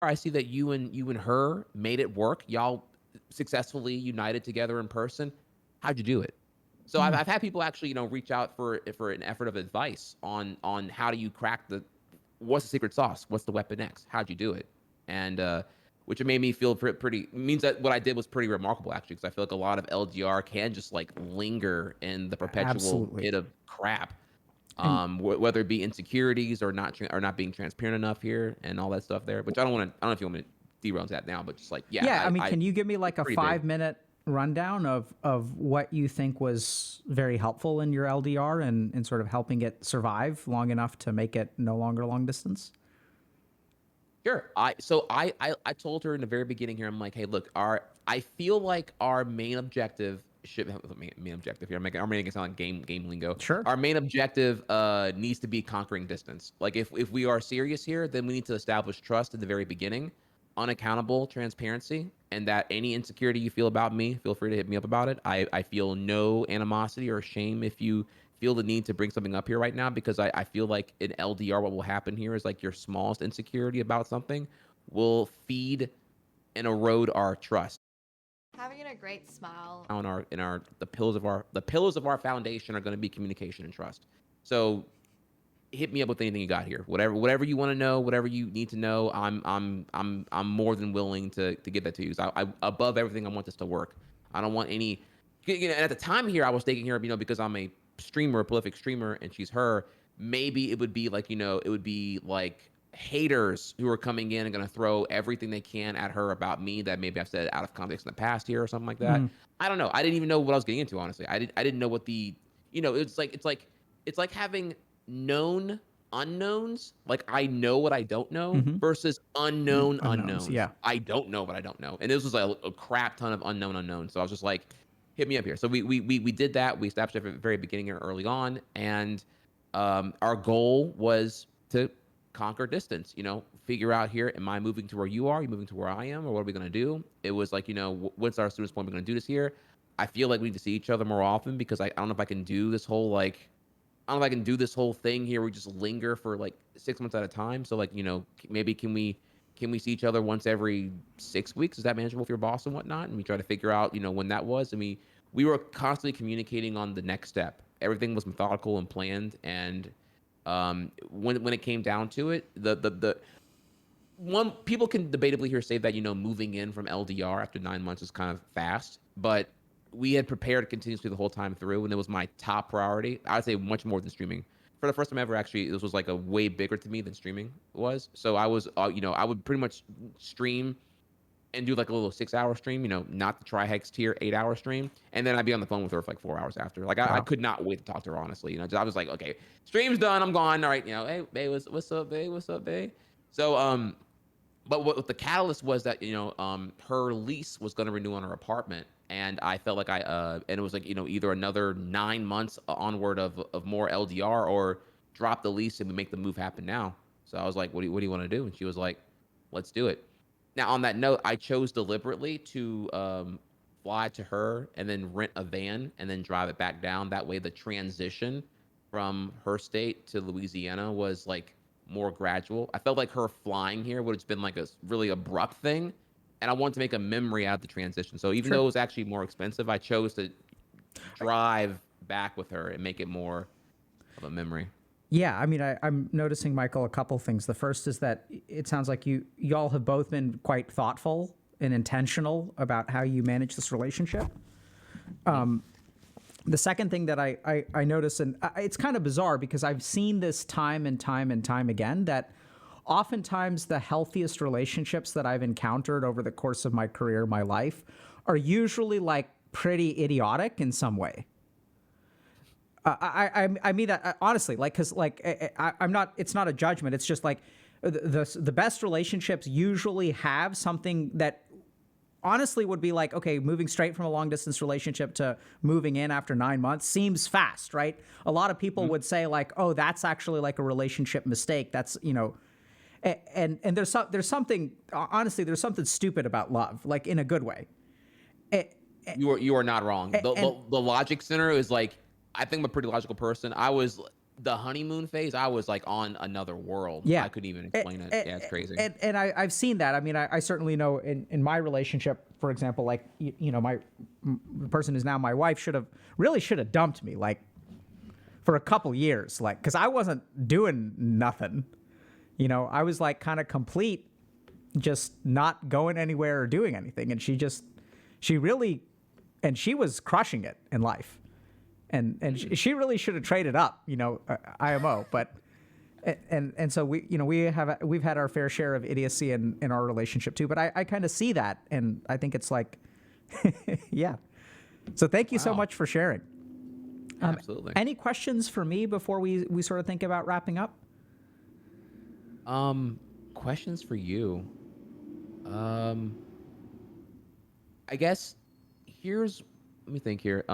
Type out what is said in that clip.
I see that you and her made it work. Y'all successfully united together in person. How'd you do it? So I've, Mm, I've had people actually, reach out for an effort of advice on how do you crack what's the secret sauce? What's the weapon X? How'd you do it? And which it made me feel pretty means that what I did was pretty remarkable actually, because I feel like a lot of LDR can just like linger in the perpetual absolutely. pit of crap, And whether it be insecurities or not being transparent enough here and all that stuff there. Which I don't know if you want me to derail into that now, but just like yeah, yeah, I mean, I can you give me it's like a pretty big. 5 minute rundown of what you think was very helpful in your LDR and sort of helping it survive long enough to make it no longer long distance? Sure. I told her in the very beginning here. I'm like, hey, look, I feel like our main objective should main objective here. I'm making it sound like game lingo. Sure. Our main objective needs to be conquering distance. Like if we are serious here, then we need to establish trust at the very beginning, unaccountable transparency, and that any insecurity you feel about me, feel free to hit me up about it. I feel no animosity or shame if you feel the need to bring something up here right now, because I feel like in LDR, what will happen here is like your smallest insecurity about something will feed and erode our trust. Having a great smile. On our in our the pillars of our foundation are going to be communication and trust. So hit me up with anything you got here. Whatever you want to know, whatever you need to know, I'm more than willing to give that to you. So I above everything, I want this to work. I don't want any. At the time here, I was thinking here, because I'm a streamer, a prolific streamer, and she's her. Maybe it would be like, it would be like haters who are coming in and going to throw everything they can at her about me that maybe I've said out of context in the past here or something like that. Mm, I don't know. I didn't even know what I was getting into, honestly. I didn't know what it's like having known unknowns. Like I know what I don't know hmm. versus unknown Unknowns. unknowns. Yeah. I don't know what I don't know. And this was like a crap ton of unknown unknowns. So I was just like, hit me up here. So we did that. We established it at the very beginning and early on. And our goal was to conquer distance, figure out here, am I moving to where you are? Are you moving to where I am? Or what are we going to do? It was like, what's our soonest point we're going to do this here? I feel like we need to see each other more often, because I don't know if I can do this whole like I don't know if I can do this whole thing here. We just linger for like 6 months at a time. So like, maybe can we see each other once every 6 weeks? Is that manageable for your boss and whatnot? And we try to figure out, when that was. And we were constantly communicating on the next step. Everything was methodical and planned. And when it came down to it, the one people can debatably here say that moving in from LDR after 9 months is kind of fast, but we had prepared continuously the whole time through, and it was my top priority. I would say much more than streaming. For the first time ever, actually, this was like a way bigger to me than streaming was. So I was, I would pretty much stream and do like a little 6 hour stream, not the Trihex tier 8 hour stream, and then I'd be on the phone with her for like 4 hours after. Like I Wow. could not wait to talk to her, honestly. I was like, okay, stream's done, I'm gone. All right, hey, babe, what's up, babe? What's up, babe? So but what the catalyst was that her lease was going to renew on her apartment, and I felt like and it was like either another 9 months onward of more LDR, or drop the lease and we make the move happen now. So I was like, what do you want to do? And she was like, let's do it. Now on that note, I chose deliberately to fly to her and then rent a van and then drive it back down. That way the transition from her state to Louisiana was like more gradual. I felt like her flying here would have been like a really abrupt thing, and I wanted to make a memory out of the transition. So even though Sure. it was actually more expensive, I chose to drive back with her and make it more of a memory. Yeah, I mean, I'm noticing, Michael, a couple things. The first is that it sounds like y'all have both been quite thoughtful and intentional about how you manage this relationship. Mhm. The second thing that I notice, and it's kind of bizarre because I've seen this time and time and time again, that oftentimes the healthiest relationships that I've encountered over the course of my career, my life, are usually like pretty idiotic in some way. I mean that honestly, like, because like I'm not. It's not a judgment. It's just like the best relationships usually have something that honestly would be like, okay, moving straight from a long distance relationship to moving in after 9 months seems fast, right? A lot of people Mhm. would say like, oh, that's actually like a relationship mistake. That's and there's something honestly there's something stupid about love, like in a good way. You are not wrong. The, And the the logic center is like, I think I'm a pretty logical person. I was the honeymoon phase, I was like on another world. Yeah. I couldn't even explain it. Yeah, it's crazy. And I've seen that. I mean, I certainly know in my relationship, for example, like, the person who's now my wife should have dumped me like for a couple years, like, because I wasn't doing nothing. I was like kind of complete, just not going anywhere or doing anything. And she really, and she was crushing it in life. And she really should have traded up, IMO. But and so we've had our fair share of idiocy in our relationship too. But I kind of see that, and I think it's like, yeah. So thank you so Wow. much for sharing. Absolutely. Any questions for me before we sort of think about wrapping up? Questions for you. I guess let me think here.